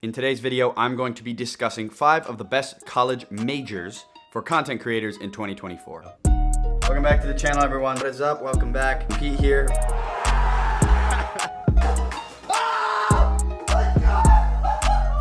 In today's video, I'm going to be discussing 5 of the best college majors for content creators in 2024. Welcome back to the channel, everyone. What is up? Welcome back. Pete here.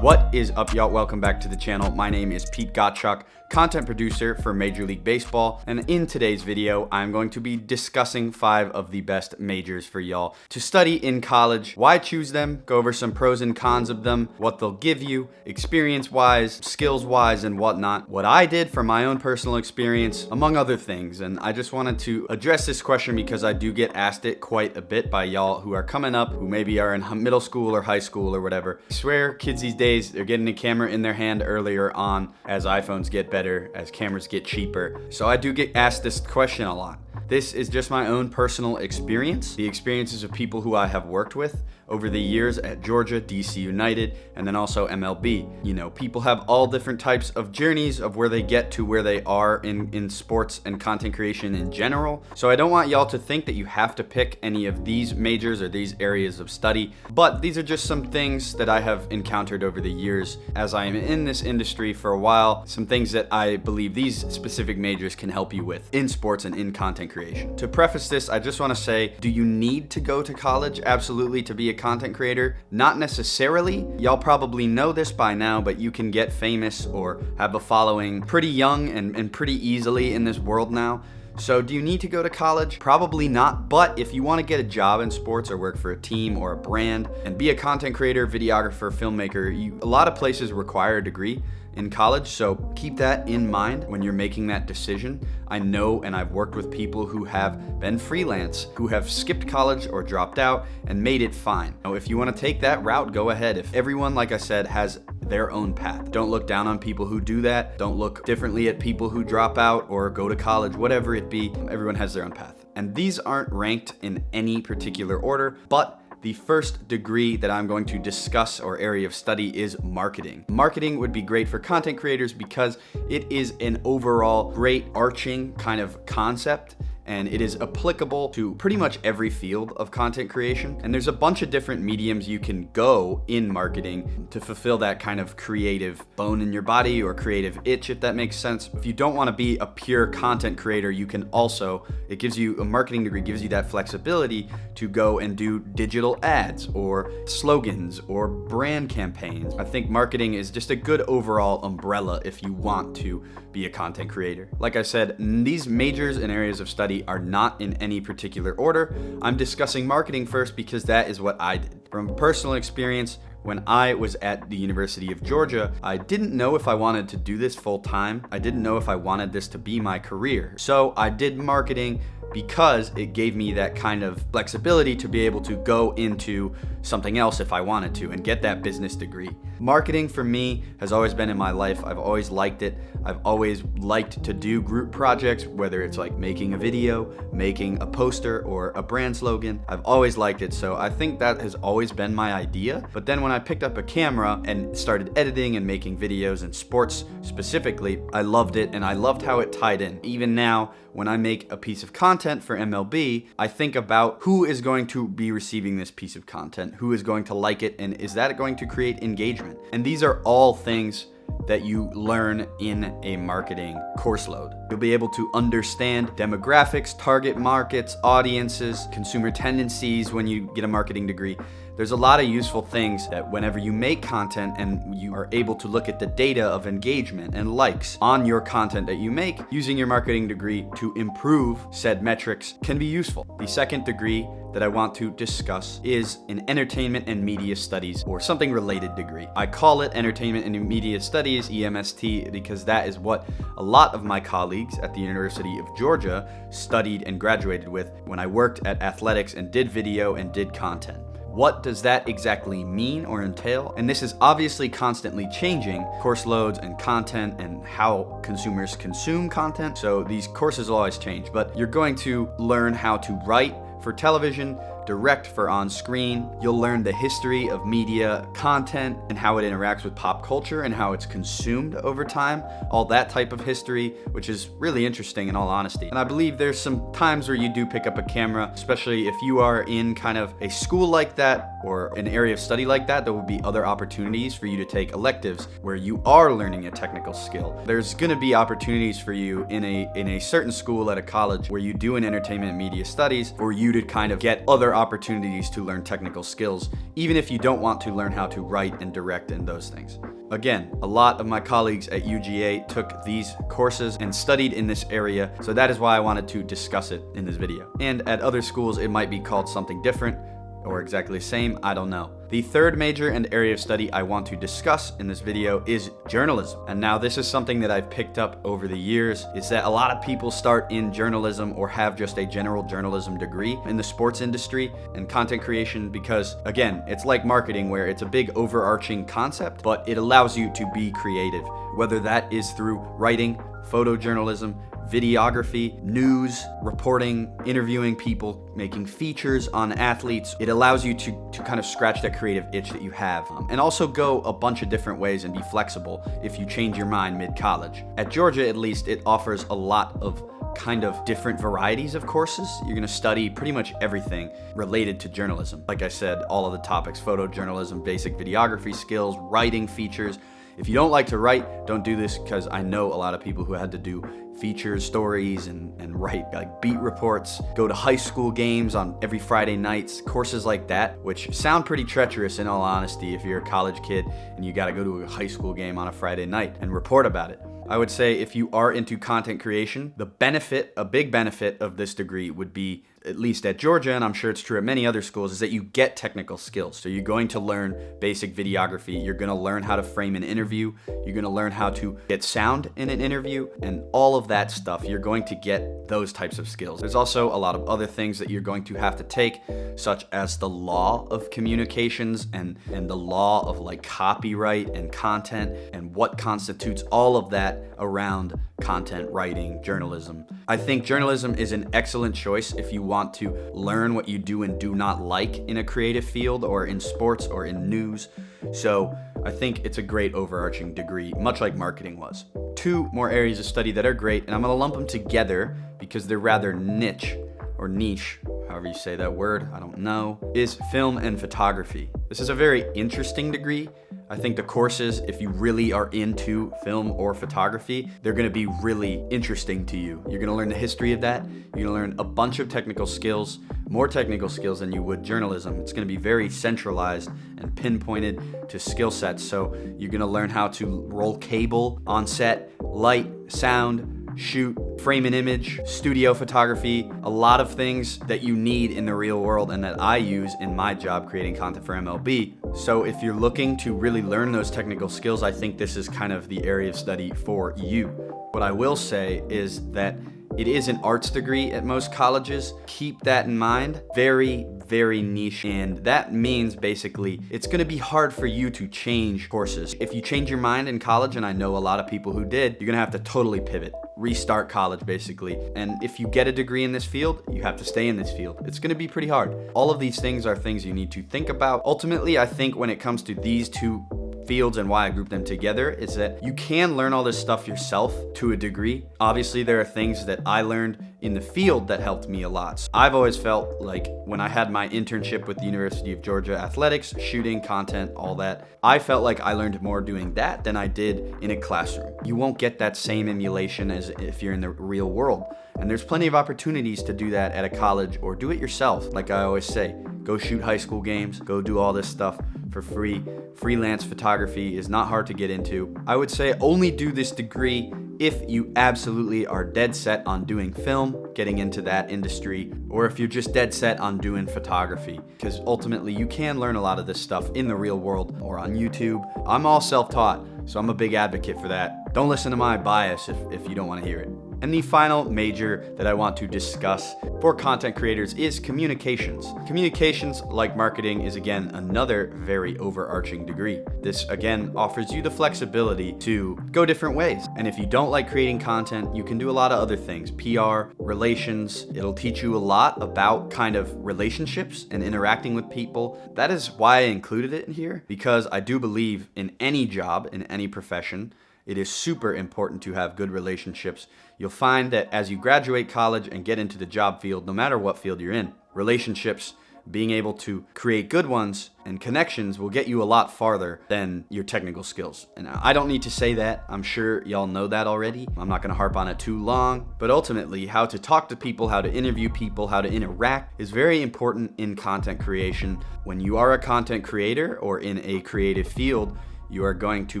What is up, y'all? Welcome back to the channel. My name is Pete Gottschalk, content producer for Major League Baseball. And in today's video, I'm going to be discussing 5 of the best majors for y'all to study in college, why choose them, go over some pros and cons of them, what they'll give you, experience-wise, skills-wise, and whatnot, what I did from my own personal experience, among other things. And I just wanted to address this question because I do get asked it quite a bit by y'all who are coming up, who maybe are in middle school or high school or whatever. I swear, kids these days, they're getting a camera in their hand earlier on as iPhones get better, as cameras get cheaper. So I do get asked this question a lot. This is just my own personal experience, the experiences of people who I have worked with over the years at Georgia, DC United, and then also MLB. You know, people have all different types of journeys of where they get to where they are in sports and content creation in general. So I don't want y'all to think that you have to pick any of these majors or these areas of study, but these are just some things that I have encountered over the years as I am in this industry for a while, some things that I believe these specific majors can help you with in sports and in content creation. To preface this, I just want to say, do you need to go to college absolutely to be a content creator? Not necessarily. Y'all probably know this by now, but you can get famous or have a following pretty young and pretty easily in this world now. So do you need to go to college? Probably not, but if you want to get a job in sports or work for a team or a brand and be a content creator, videographer, filmmaker, a lot of places require a degree in college, so keep that in mind when you're making that decision. I know, and I've worked with people who have been freelance, who have skipped college or dropped out and made it fine. Now, if you want to take that route, go ahead. If everyone, like I said, has their own path. Don't look down on people who do that. Don't look differently at people who drop out or go to college, whatever it be. Everyone has their own path. And these aren't ranked in any particular order, but the first degree that I'm going to discuss or area of study is marketing. Marketing would be great for content creators because it is an overall great arching kind of concept, and it is applicable to pretty much every field of content creation. And there's a bunch of different mediums you can go in marketing to fulfill that kind of creative bone in your body or creative itch, if that makes sense. If you don't want to be a pure content creator, you can also, it gives you, a marketing degree gives you that flexibility to go and do digital ads or slogans or brand campaigns. I think marketing is just a good overall umbrella if you want to be a content creator. Like I said, these majors and areas of study are not in any particular order. I'm discussing marketing first because that is what I did. From personal experience, when I was at the University of Georgia, I didn't know if I wanted to do this full time. I didn't know if I wanted this to be my career. So I did marketing because it gave me that kind of flexibility to be able to go into something else if I wanted to and get that business degree. Marketing for me has always been in my life. I've always liked it. I've always liked to do group projects, whether it's like making a video, making a poster, or a brand slogan. I've always liked it, so I think that has always been my idea. But then when I picked up a camera and started editing and making videos in sports specifically, I loved it and I loved how it tied in. Even now, when I make a piece of content for MLB, I think about who is going to be receiving this piece of content, who is going to like it, and is that going to create engagement? And these are all things that you learn in a marketing course load. You'll be able to understand demographics, target markets, audiences, consumer tendencies when you get a marketing degree. There's a lot of useful things that whenever you make content and you are able to look at the data of engagement and likes on your content that you make, using your marketing degree to improve said metrics can be useful. The second degree that I want to discuss is an entertainment and media studies or something related degree. I call it entertainment and media studies, EMST, because that is what a lot of my colleagues at the University of Georgia studied and graduated with when I worked at athletics and did video and did content. What does that exactly mean or entail? And this is obviously constantly changing, course loads and content and how consumers consume content. So these courses will always change, but you're going to learn how to write for television, direct for on-screen. You'll learn the history of media content and how it interacts with pop culture and how it's consumed over time, all that type of history, which is really interesting in all honesty. And I believe there's some times where you do pick up a camera, especially if you are in kind of a school like that, or an area of study like that, there will be other opportunities for you to take electives where you are learning a technical skill. There's going to be opportunities for you in a certain school at a college where you do an entertainment and media studies for you to kind of get other opportunities to learn technical skills, even if you don't want to learn how to write and direct and those things. Again, a lot of my colleagues at UGA took these courses and studied in this area, so that is why I wanted to discuss it in this video. And at other schools, it might be called something different or exactly the same, I don't know. The third major and area of study I want to discuss in this video is journalism. And now this is something that I've picked up over the years, is that a lot of people start in journalism or have just a general journalism degree in the sports industry and content creation because, again, it's like marketing where it's a big overarching concept, but it allows you to be creative, whether that is through writing, photojournalism, videography, news, reporting, interviewing people, making features on athletes. It allows you to kind of scratch that creative itch that you have and also go a bunch of different ways and be flexible if you change your mind mid-college. At Georgia, at least, it offers a lot of kind of different varieties of courses. You're going to study pretty much everything related to journalism. Like I said, all of the topics: photojournalism, basic videography skills, writing features. If you don't like to write, don't do this, because I know a lot of people who had to do features, stories, and write like beat reports, go to high school games on every Friday nights, courses like that, which sound pretty treacherous in all honesty if you're a college kid and you got to go to a high school game on a Friday night and report about it. I would say if you are into content creation, a big benefit of this degree would be, at least at Georgia, and I'm sure it's true at many other schools, is that you get technical skills. So you're going to learn basic videography, you're going to learn how to frame an interview, you're going to learn how to get sound in an interview, and all of that stuff. You're going to get those types of skills. There's also a lot of other things that you're going to have to take, such as the law of communications and the law of like copyright and content and what constitutes all of that around content writing, journalism. I think journalism is an excellent choice if you want to learn what you do and do not like in a creative field or in sports or in news. So I think it's a great overarching degree, much like marketing was. Two more areas of study that are great, and I'm going to lump them together because they're rather niche, however you say that word, I don't know, is film and photography. This is a very interesting degree. I think the courses, if you really are into film or photography, they're going to be really interesting to you. You're going to learn the history of that. You're going to learn a bunch of technical skills, more technical skills than you would journalism. It's going to be very centralized and pinpointed to skill sets. So you're going to learn how to roll cable on set, light, sound, shoot, frame an image, studio photography, a lot of things that you need in the real world and that I use in my job creating content for MLB. So if you're looking to really learn those technical skills, I think this is kind of the area of study for you. What I will say is that it is an arts degree at most colleges. Keep that in mind. Very, very niche. And that means basically it's going to be hard for you to change courses. If you change your mind in college, and I know a lot of people who did, you're going to have to totally pivot, restart college basically. And if you get a degree in this field, you have to stay in this field. It's going to be pretty hard. All of these things are things you need to think about. Ultimately, I think when it comes to these two fields and why I group them together is that you can learn all this stuff yourself to a degree. Obviously, there are things that I learned in the field that helped me a lot. So I've always felt like when I had my internship with the University of Georgia athletics, shooting, content, all that, I felt like I learned more doing that than I did in a classroom. You won't get that same emulation as if you're in the real world. And there's plenty of opportunities to do that at a college or do it yourself. Like I always say, go shoot high school games, go do all this stuff for free. Freelance photography is not hard to get into. I would say only do this degree if you absolutely are dead set on doing film, getting into that industry, or if you're just dead set on doing photography. Because ultimately you can learn a lot of this stuff in the real world or on YouTube. I'm all self-taught, so I'm a big advocate for that. Don't listen to my bias if you don't want to hear it. And the final major that I want to discuss for content creators is communications. Communications, like marketing, is again another very overarching degree. This again offers you the flexibility to go different ways. And if you don't like creating content, you can do a lot of other things. PR, relations, it'll teach you a lot about kind of relationships and interacting with people. That is why I included it in here, because I do believe in any job, in any profession, it is super important to have good relationships. You'll find that as you graduate college and get into the job field, no matter what field you're in, relationships being able to create good ones and connections will get you a lot farther than your technical skills. And I don't need to say that. I'm sure y'all know that already. I'm not gonna harp on it too long, but ultimately how to talk to people, how to interview people, how to interact is very important in content creation. When you are a content creator or in a creative field, you are going to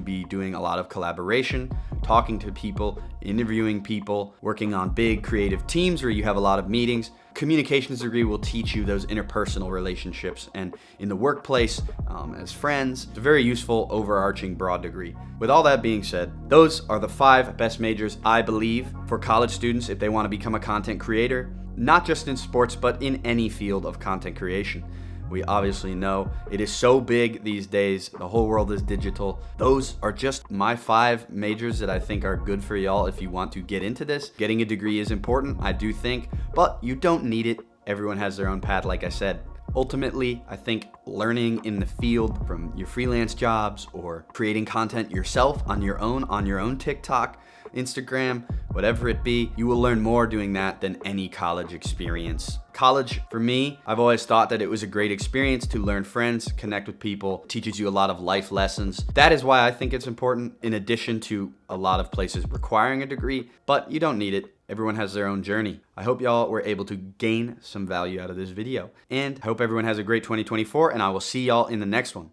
be doing a lot of collaboration, talking to people, interviewing people, working on big creative teams where you have a lot of meetings. Communications degree will teach you those interpersonal relationships, and in the workplace, as friends, it's a very useful overarching broad degree. With all that being said, those are the 5 best majors I believe for college students if they want to become a content creator, not just in sports, but in any field of content creation. We obviously know it is so big these days. The whole world is digital. Those are just my 5 majors that I think are good for y'all if you want to get into this. Getting a degree is important, I do think, but you don't need it. Everyone has their own path, like I said. Ultimately, I think learning in the field from your freelance jobs or creating content yourself on your own TikTok, Instagram, whatever it be, you will learn more doing that than any college experience. College, for me, I've always thought that it was a great experience to learn friends, connect with people, teaches you a lot of life lessons. That is why I think it's important, in addition to a lot of places requiring a degree, but you don't need it. Everyone has their own journey. I hope y'all were able to gain some value out of this video, and I hope everyone has a great 2024, and I will see y'all in the next one.